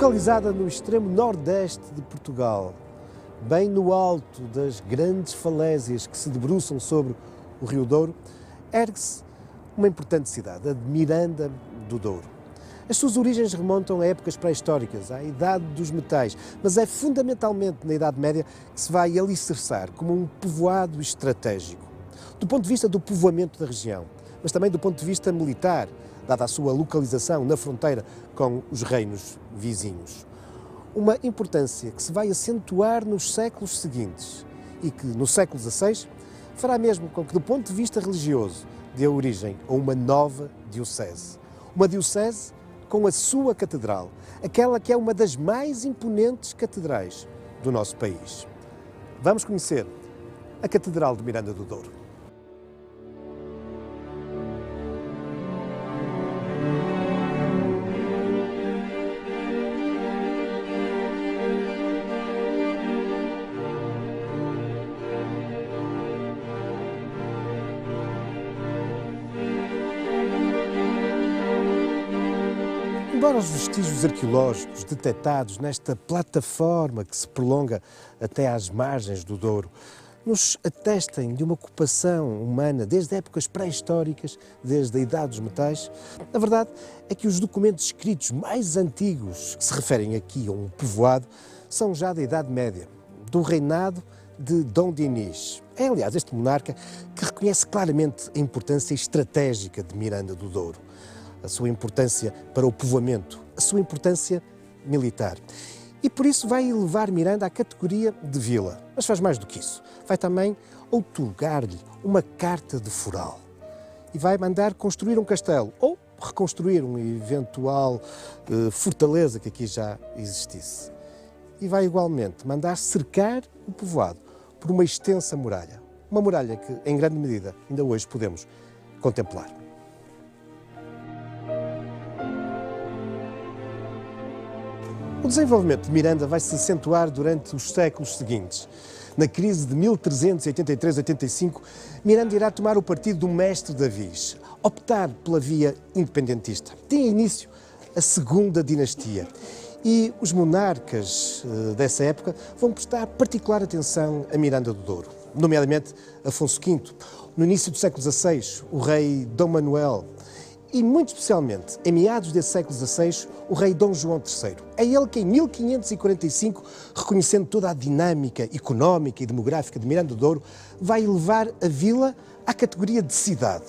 Localizada no extremo nordeste de Portugal, bem no alto das grandes falésias que se debruçam sobre o Rio Douro, ergue-se uma importante cidade, a de Miranda do Douro. As suas origens remontam a épocas pré-históricas, à Idade dos Metais, mas é fundamentalmente na Idade Média que se vai alicerçar como um povoado estratégico. Do ponto de vista do povoamento da região, mas também do ponto de vista militar, dada a sua localização na fronteira com os reinos vizinhos. Uma importância que se vai acentuar nos séculos seguintes e que, no século XVI, fará mesmo com que, do ponto de vista religioso, dê origem a uma nova diocese. Uma diocese com a sua catedral, aquela que é uma das mais imponentes catedrais do nosso país. Vamos conhecer a Catedral de Miranda do Douro. Embora os vestígios arqueológicos detectados nesta plataforma que se prolonga até às margens do Douro nos atestem de uma ocupação humana desde épocas pré-históricas, desde a Idade dos Metais, a verdade é que os documentos escritos mais antigos que se referem aqui a um povoado são já da Idade Média, do reinado de Dom Dinis. É, aliás, este monarca que reconhece claramente a importância estratégica de Miranda do Douro, a sua importância para o povoamento, a sua importância militar. E por isso vai elevar Miranda à categoria de vila. Mas faz mais do que isso. Vai também outorgar-lhe uma carta de foral. E vai mandar construir um castelo ou reconstruir uma eventual fortaleza que aqui já existisse. E vai igualmente mandar cercar o povoado por uma extensa muralha. Uma muralha que, em grande medida, ainda hoje podemos contemplar. O desenvolvimento de Miranda vai se acentuar durante os séculos seguintes. Na crise de 1383-85, Miranda irá tomar o partido do mestre Davis, optar pela via independentista. Tem início a segunda dinastia e os monarcas dessa época vão prestar particular atenção a Miranda do Douro, nomeadamente Afonso V, no início do século XVI, o rei Dom Manuel, e, muito especialmente, em meados desse século XVI, o rei Dom João III. É ele que, em 1545, reconhecendo toda a dinâmica económica e demográfica de Miranda do Douro, vai elevar a vila à categoria de cidade.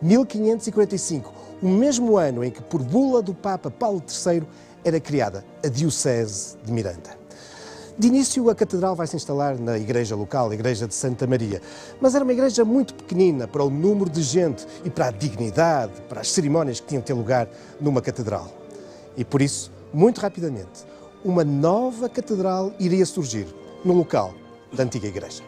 1545, o mesmo ano em que, por bula do Papa Paulo III, era criada a Diocese de Miranda. De início, a catedral vai se instalar na igreja local, a igreja de Santa Maria, mas era uma igreja muito pequenina para o número de gente e para a dignidade, para as cerimónias que tinham de ter lugar numa catedral. E por isso, muito rapidamente, uma nova catedral iria surgir no local da antiga igreja.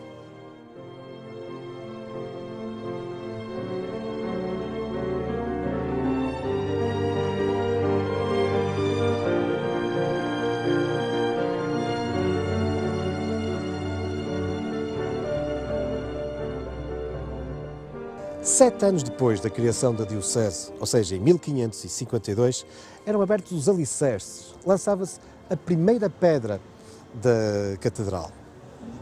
7 anos depois da criação da Diocese, ou seja, em 1552, eram abertos os alicerces, lançava-se a primeira pedra da Catedral.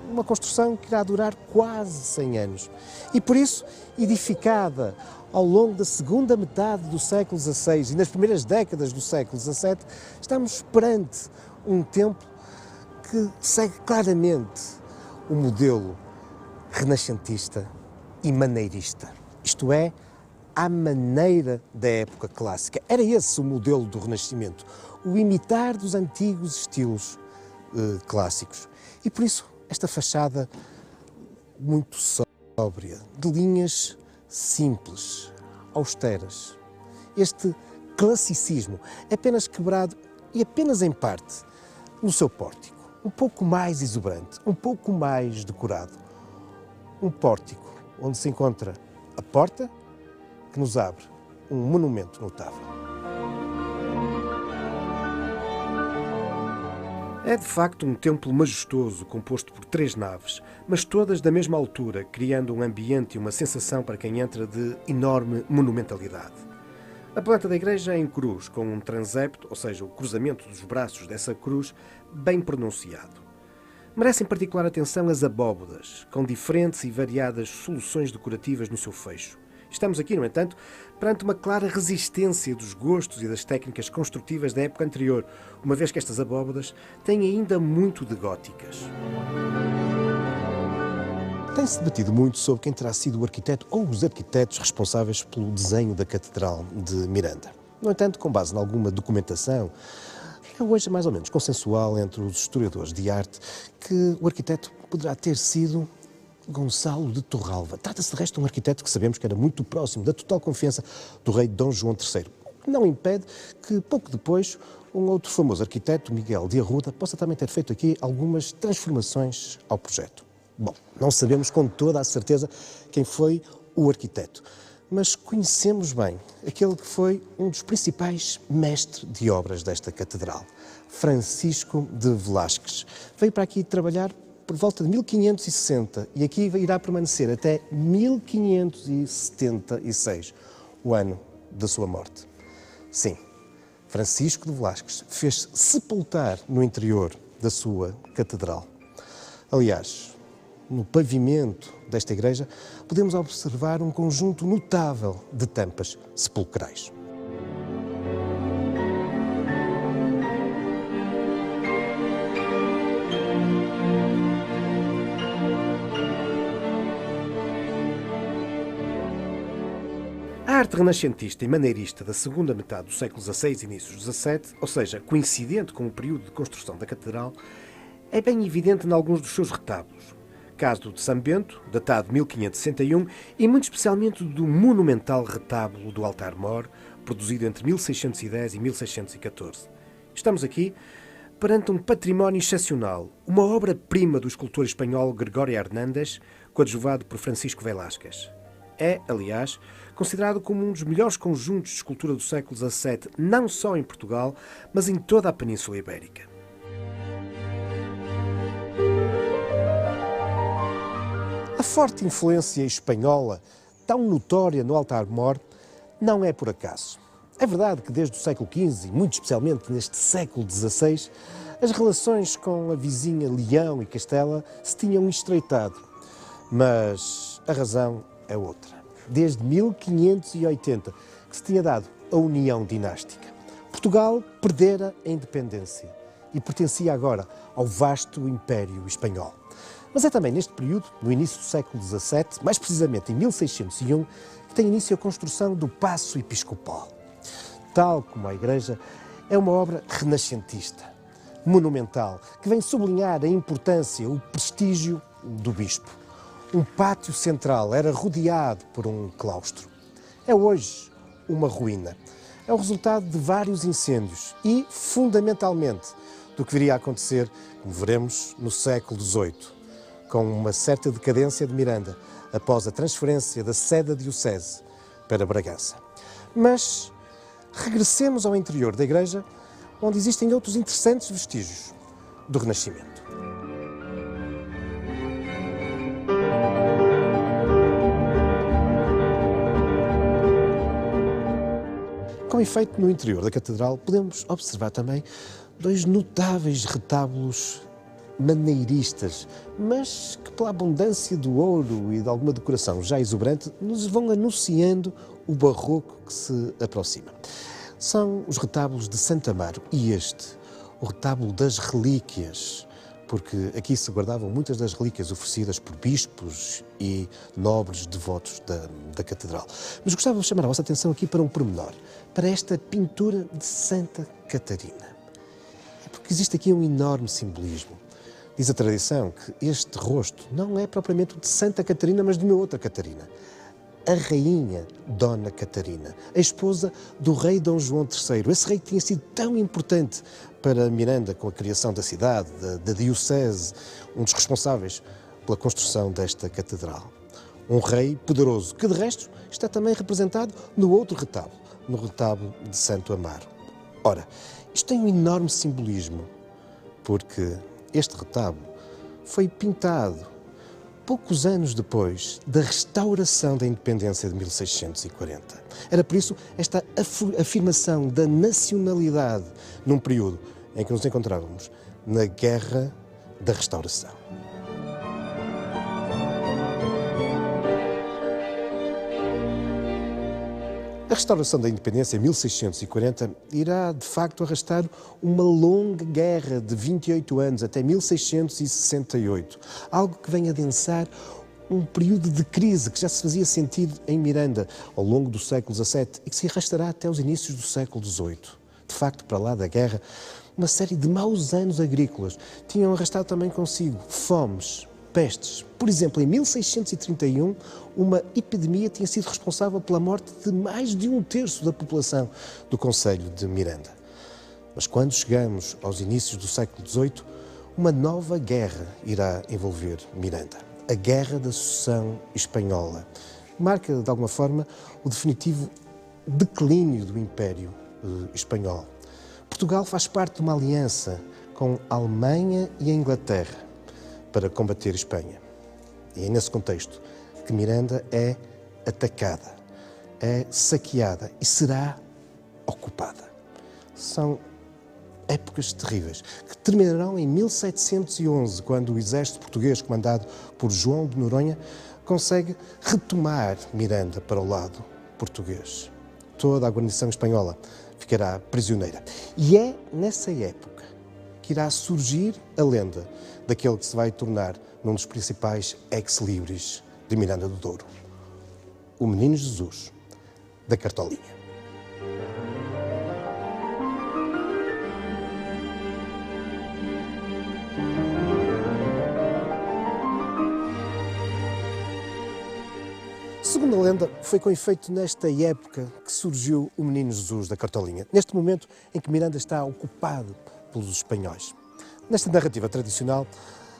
Uma construção que irá durar quase 100 anos. E por isso, edificada ao longo da segunda metade do século XVI e nas primeiras décadas do século XVII, estamos perante um templo que segue claramente o modelo renascentista e maneirista. Isto é, à maneira da época clássica. Era esse o modelo do Renascimento, o imitar dos antigos estilos clássicos. E por isso, esta fachada muito sóbria, de linhas simples, austeras. Este classicismo é apenas quebrado, e apenas em parte, no seu pórtico. Um pouco mais exuberante, um pouco mais decorado. Um pórtico onde se encontra a porta que nos abre um monumento notável. É de facto um templo majestoso, composto por 3 naves, mas todas da mesma altura, criando um ambiente e uma sensação para quem entra de enorme monumentalidade. A planta da igreja é em cruz, com um transepto, ou seja, o cruzamento dos braços dessa cruz, bem pronunciado. Merecem particular atenção as abóbodas, com diferentes e variadas soluções decorativas no seu fecho. Estamos aqui, no entanto, perante uma clara resistência dos gostos e das técnicas construtivas da época anterior, uma vez que estas abóbodas têm ainda muito de góticas. Tem-se debatido muito sobre quem terá sido o arquiteto ou os arquitetos responsáveis pelo desenho da Catedral de Miranda. No entanto, com base em alguma documentação, é hoje mais ou menos consensual entre os historiadores de arte que o arquiteto poderá ter sido Gonçalo de Torralva. Trata-se de resto de um arquiteto que sabemos que era muito próximo da total confiança do rei Dom João III. O que não impede que, pouco depois, um outro famoso arquiteto, Miguel de Arruda, possa também ter feito aqui algumas transformações ao projeto. Bom, não sabemos com toda a certeza quem foi o arquiteto, mas conhecemos bem aquele que foi um dos principais mestres de obras desta catedral, Francisco de Velázquez. Veio para aqui trabalhar por volta de 1560 e aqui irá permanecer até 1576, o ano da sua morte. Sim, Francisco de Velázquez fez sepultar no interior da sua catedral. Aliás, no pavimento desta igreja, podemos observar um conjunto notável de tampas sepulcrais. A arte renascentista e maneirista da segunda metade do século XVI e inícios do XVII, ou seja, coincidente com o período de construção da catedral, é bem evidente em alguns dos seus retábulos. Caso de São Bento, datado de 1561, e muito especialmente do monumental retábulo do altar-mor, produzido entre 1610 e 1614. Estamos aqui perante um património excepcional, uma obra-prima do escultor espanhol Gregorio Hernández, coadjuvado por Francisco Velázquez. É, aliás, considerado como um dos melhores conjuntos de escultura do século XVII, não só em Portugal, mas em toda a Península Ibérica. A forte influência espanhola, tão notória no altar-mor, não é por acaso. É verdade que desde o século XV, e muito especialmente neste século XVI, as relações com a vizinha Leão e Castela se tinham estreitado. Mas a razão é outra. Desde 1580 que se tinha dado a união dinástica. Portugal perdera a independência e pertencia agora ao vasto Império Espanhol. Mas é também neste período, no início do século XVII, mais precisamente em 1601, que tem início a construção do Paço Episcopal. Tal como a igreja, é uma obra renascentista, monumental, que vem sublinhar a importância, o prestígio do bispo. Um pátio central era rodeado por um claustro. É hoje uma ruína. É o resultado de vários incêndios e, fundamentalmente, do que viria a acontecer, como veremos, no século XVIII, com uma certa decadência de Miranda, após a transferência da sede da diocese para Bragança. Mas regressemos ao interior da igreja, onde existem outros interessantes vestígios do Renascimento. Com efeito, no interior da catedral, podemos observar também dois notáveis retábulos maneiristas, mas que pela abundância do ouro e de alguma decoração já exuberante, nos vão anunciando o barroco que se aproxima. São os retábulos de Santo Amaro e este, o retábulo das relíquias, porque aqui se guardavam muitas das relíquias oferecidas por bispos e nobres devotos da catedral. Mas gostava de chamar a vossa atenção aqui para um pormenor, para esta pintura de Santa Catarina. É porque existe aqui um enorme simbolismo. Diz a tradição que este rosto não é propriamente o de Santa Catarina, mas de uma outra Catarina. A rainha Dona Catarina, a esposa do rei Dom João III. Esse rei que tinha sido tão importante para Miranda com a criação da cidade, da diocese, um dos responsáveis pela construção desta catedral. Um rei poderoso, que de resto está também representado no outro retábulo, no retábulo de Santo Amaro. Ora, isto tem um enorme simbolismo, porque este retábulo foi pintado poucos anos depois da restauração da independência de 1640. Era por isso esta afirmação da nacionalidade num período em que nos encontrávamos na Guerra da Restauração. A restauração da independência em 1640 irá, de facto, arrastar uma longa guerra de 28 anos, até 1668. Algo que vem adensar um período de crise que já se fazia sentir em Miranda ao longo do século XVII e que se arrastará até os inícios do século XVIII. De facto, para lá da guerra, uma série de maus anos agrícolas tinham arrastado também consigo fomes, pestes. Por exemplo, em 1631, uma epidemia tinha sido responsável pela morte de mais de 1/3 da população do concelho de Miranda. Mas quando chegamos aos inícios do século XVIII, uma nova guerra irá envolver Miranda. A Guerra da Sucessão Espanhola. Marca, de alguma forma, o definitivo declínio do Império Espanhol. Portugal faz parte de uma aliança com a Alemanha e a Inglaterra para combater a Espanha. E é nesse contexto que Miranda é atacada, é saqueada e será ocupada. São épocas terríveis que terminarão em 1711, quando o exército português, comandado por João de Noronha, consegue retomar Miranda para o lado português. Toda a guarnição espanhola ficará prisioneira. E é nessa época que irá surgir a lenda daquele que se vai tornar num dos principais ex-libris de Miranda do Douro, o Menino Jesus da Cartolinha. Segundo a lenda, foi com efeito nesta época que surgiu o Menino Jesus da Cartolinha, neste momento em que Miranda está ocupado pelos espanhóis. Nesta narrativa tradicional,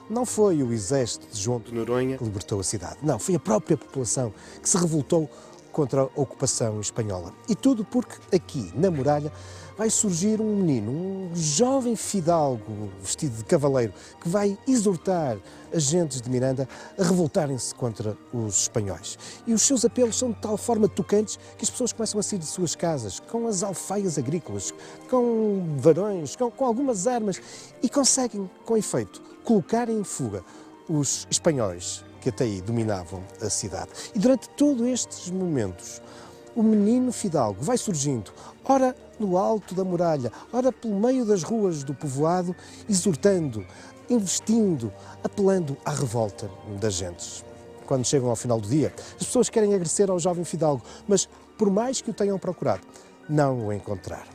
não foi o exército de João de Noronha que libertou a cidade. Não, foi a própria população que se revoltou contra a ocupação espanhola. E tudo porque aqui, na muralha, vai surgir um menino, um jovem fidalgo vestido de cavaleiro, que vai exortar as gentes de Miranda a revoltarem-se contra os espanhóis. E os seus apelos são de tal forma tocantes que as pessoas começam a sair de suas casas, com as alfaias agrícolas, com varões, com algumas armas, e conseguem, com efeito, colocar em fuga os espanhóis que até aí dominavam a cidade. E durante todos estes momentos, o menino fidalgo vai surgindo, ora no alto da muralha, ora pelo meio das ruas do povoado, exortando, investindo, apelando à revolta das gentes. Quando chegam ao final do dia, as pessoas querem agradecer ao jovem fidalgo, mas por mais que o tenham procurado, não o encontraram.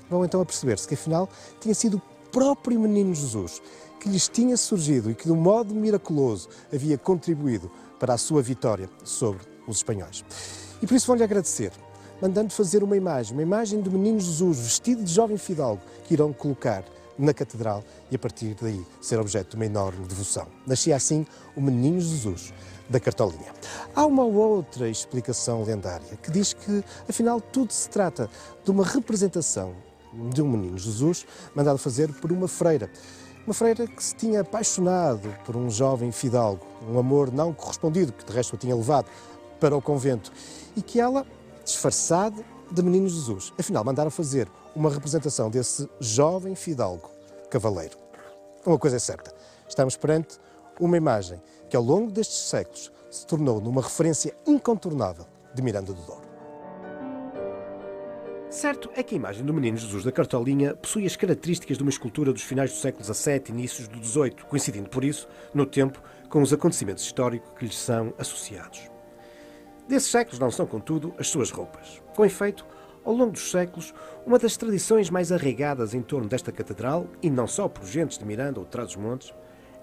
Vão então a perceber-se que afinal tinha sido o próprio menino Jesus que lhes tinha surgido e que de um modo miraculoso havia contribuído para a sua vitória sobre os espanhóis. E por isso vão-lhe agradecer, mandando fazer uma imagem do menino Jesus vestido de jovem fidalgo, que irão colocar na catedral e a partir daí ser objeto de uma enorme devoção. Nascia assim o Menino Jesus da Cartolinha. Há uma outra explicação lendária que diz que, afinal, tudo se trata de uma representação de um Menino Jesus mandado fazer por uma freira. Uma freira que se tinha apaixonado por um jovem fidalgo, um amor não correspondido, que de resto o tinha levado para o convento, e que ela, disfarçada de Menino Jesus, afinal mandaram fazer uma representação desse jovem fidalgo cavaleiro. Uma coisa é certa, estamos perante uma imagem que ao longo destes séculos se tornou numa referência incontornável de Miranda do Douro. Certo é que a imagem do Menino Jesus da Cartolinha possui as características de uma escultura dos finais do século XVII e inícios do XVIII, coincidindo por isso, no tempo, com os acontecimentos históricos que lhes são associados. Desses séculos não são, contudo, as suas roupas. Com efeito, ao longo dos séculos, uma das tradições mais arraigadas em torno desta catedral, e não só por gentes de Miranda ou de Trás-os-Montes,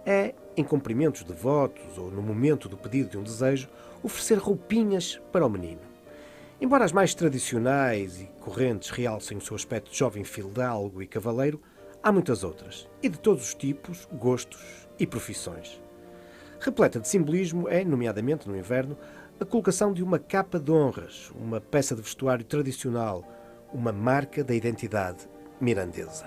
é, em cumprimentos de votos ou no momento do pedido de um desejo, oferecer roupinhas para o menino. Embora as mais tradicionais e correntes realcem o seu aspecto de jovem fidalgo e cavaleiro, há muitas outras, e de todos os tipos, gostos e profissões. Repleta de simbolismo é, nomeadamente no inverno, a colocação de uma capa de honras, uma peça de vestuário tradicional, uma marca da identidade mirandesa.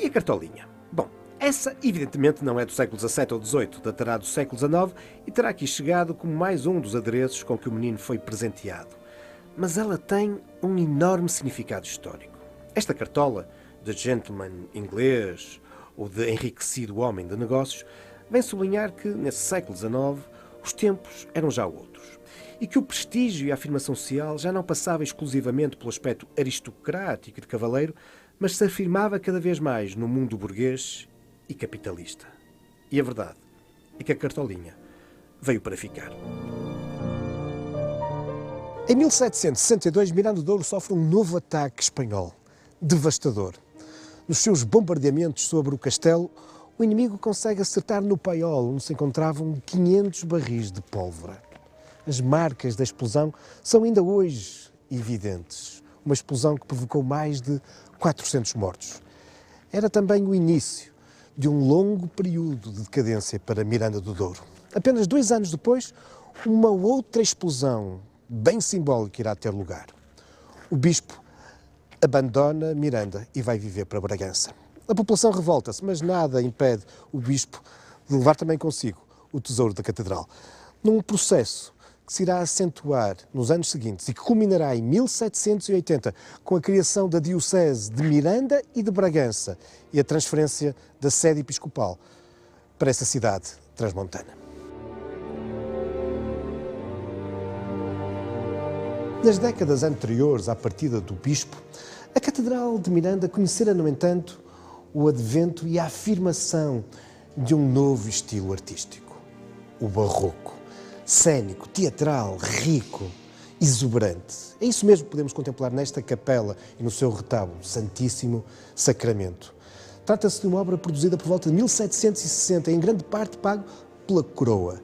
E a Cartolinha? Bom, Essa, evidentemente, não é do século XVII ou XVIII, datará do século XIX e terá aqui chegado como mais um dos adereços com que o menino foi presenteado. Mas ela tem um enorme significado histórico. Esta cartola, de gentleman inglês ou de enriquecido homem de negócios, vem sublinhar que, nesse século XIX, os tempos eram já outros. E que o prestígio e a afirmação social já não passava exclusivamente pelo aspecto aristocrático e de cavaleiro, mas se afirmava cada vez mais no mundo burguês e capitalista. E a verdade é que a cartolinha veio para ficar. Em 1762, Miranda do Douro sofre um novo ataque espanhol, devastador. Nos seus bombardeamentos sobre o castelo, o inimigo consegue acertar no paiol, onde se encontravam 500 barris de pólvora. As marcas da explosão são ainda hoje evidentes. Uma explosão que provocou mais de 400 mortos. Era também o início de um longo período de decadência para Miranda do Douro. Apenas 2 anos depois, uma outra explosão bem simbólica irá ter lugar. O bispo abandona Miranda e vai viver para Bragança. A população revolta-se, mas nada impede o bispo de levar também consigo o tesouro da catedral. Num processo que se irá acentuar nos anos seguintes e que culminará em 1780 com a criação da Diocese de Miranda e de Bragança e a transferência da sede episcopal para essa cidade transmontana. Nas décadas anteriores à partida do bispo, a Catedral de Miranda conhecera, no entanto, o advento e a afirmação de um novo estilo artístico, o barroco. Cénico, teatral, rico, exuberante. É isso mesmo que podemos contemplar nesta capela e no seu retábulo, Santíssimo Sacramento. Trata-se de uma obra produzida por volta de 1760, em grande parte pago pela coroa.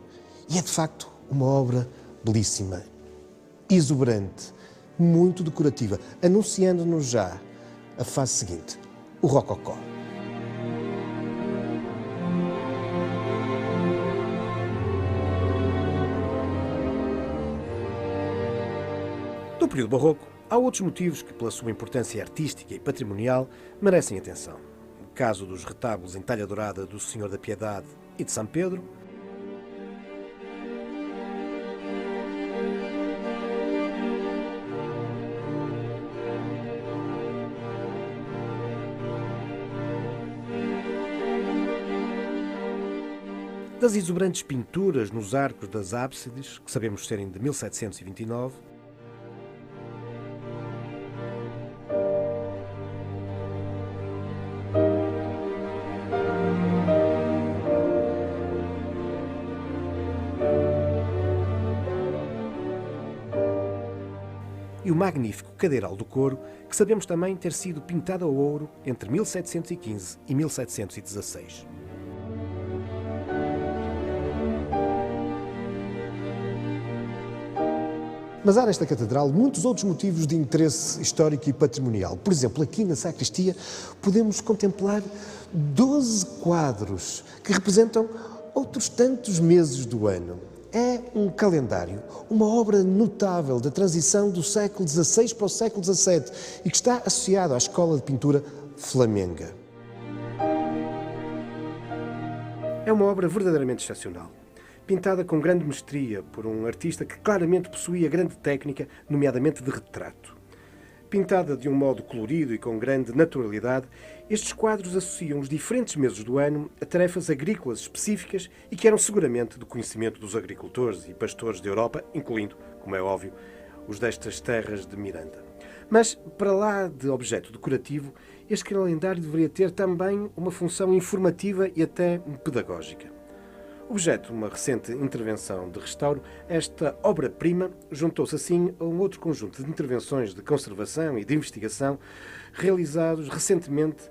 E é, de facto, uma obra belíssima, exuberante, muito decorativa, anunciando-nos já a fase seguinte, o rococó. No período barroco, há outros motivos que, pela sua importância artística e patrimonial, merecem atenção. O caso dos retábulos em talha dourada do Senhor da Piedade e de São Pedro, das exuberantes pinturas nos arcos das ábsides, que sabemos serem de 1729, e o magnífico cadeiral do coro, que sabemos também ter sido pintado a ouro entre 1715 e 1716. Mas há nesta catedral muitos outros motivos de interesse histórico e patrimonial. Por exemplo, aqui na sacristia podemos contemplar 12 quadros que representam outros tantos meses do ano. É um calendário, uma obra notável da transição do século XVI para o século XVII e que está associado à escola de pintura flamenga. É uma obra verdadeiramente excepcional, pintada com grande mestria por um artista que claramente possuía grande técnica, nomeadamente de retrato. Pintada de um modo colorido e com grande naturalidade, estes quadros associam os diferentes meses do ano a tarefas agrícolas específicas e que eram seguramente do conhecimento dos agricultores e pastores da Europa, incluindo, como é óbvio, os destas terras de Miranda. Mas, para lá de objeto decorativo, este calendário deveria ter também uma função informativa e até pedagógica. Objeto de uma recente intervenção de restauro, esta obra-prima juntou-se assim a um outro conjunto de intervenções de conservação e de investigação realizados recentemente,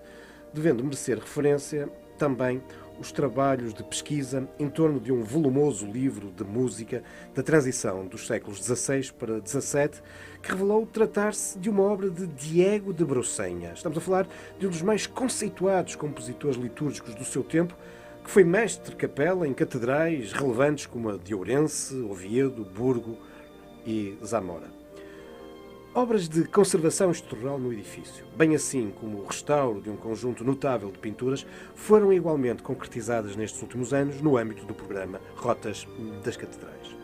devendo merecer referência também os trabalhos de pesquisa em torno de um volumoso livro de música da transição dos séculos XVI para XVII, que revelou tratar-se de uma obra de Diego de Brosenha. Estamos a falar de um dos mais conceituados compositores litúrgicos do seu tempo, que foi mestre de capela em catedrais relevantes como a de Ourense, Oviedo, Burgo e Zamora. Obras de conservação estrutural no edifício, bem assim como o restauro de um conjunto notável de pinturas, foram igualmente concretizadas nestes últimos anos no âmbito do programa Rotas das Catedrais.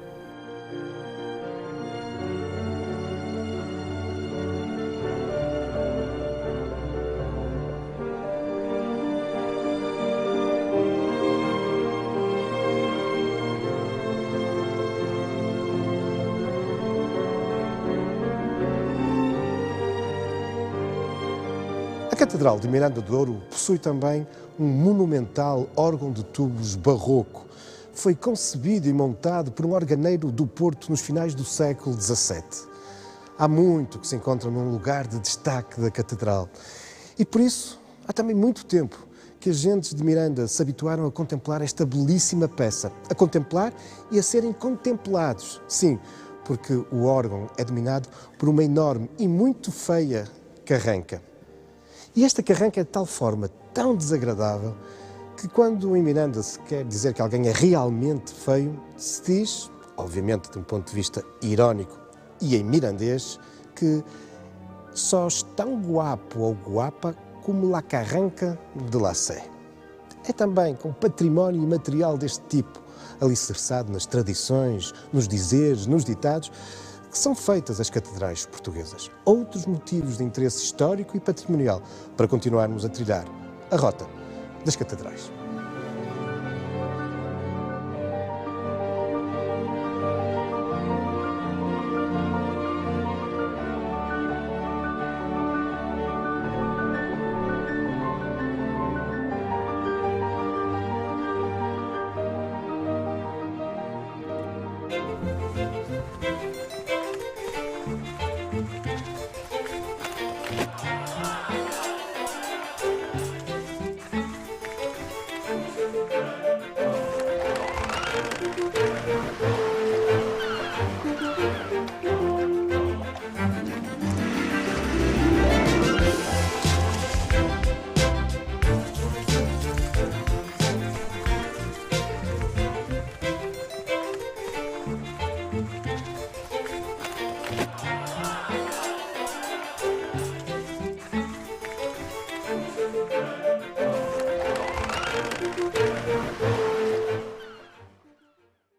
A Catedral de Miranda de Douro possui também um monumental órgão de tubos barroco. Foi concebido e montado por um organeiro do Porto nos finais do século XVII. Há muito que se encontra num lugar de destaque da Catedral. E por isso, há também muito tempo que as gentes de Miranda se habituaram a contemplar esta belíssima peça. A contemplar e a serem contemplados. Sim, porque o órgão é dominado por uma enorme e muito feia carranca. E esta carranca é de tal forma tão desagradável que quando em Miranda se quer dizer que alguém é realmente feio, se diz, obviamente de um ponto de vista irónico e em mirandês, que só es tão guapo ou guapa como la carranca de la Sé. É também com património imaterial deste tipo, alicerçado nas tradições, nos dizeres, nos ditados, que são feitas as catedrais portuguesas. Outros motivos de interesse histórico e patrimonial para continuarmos a trilhar a rota das catedrais.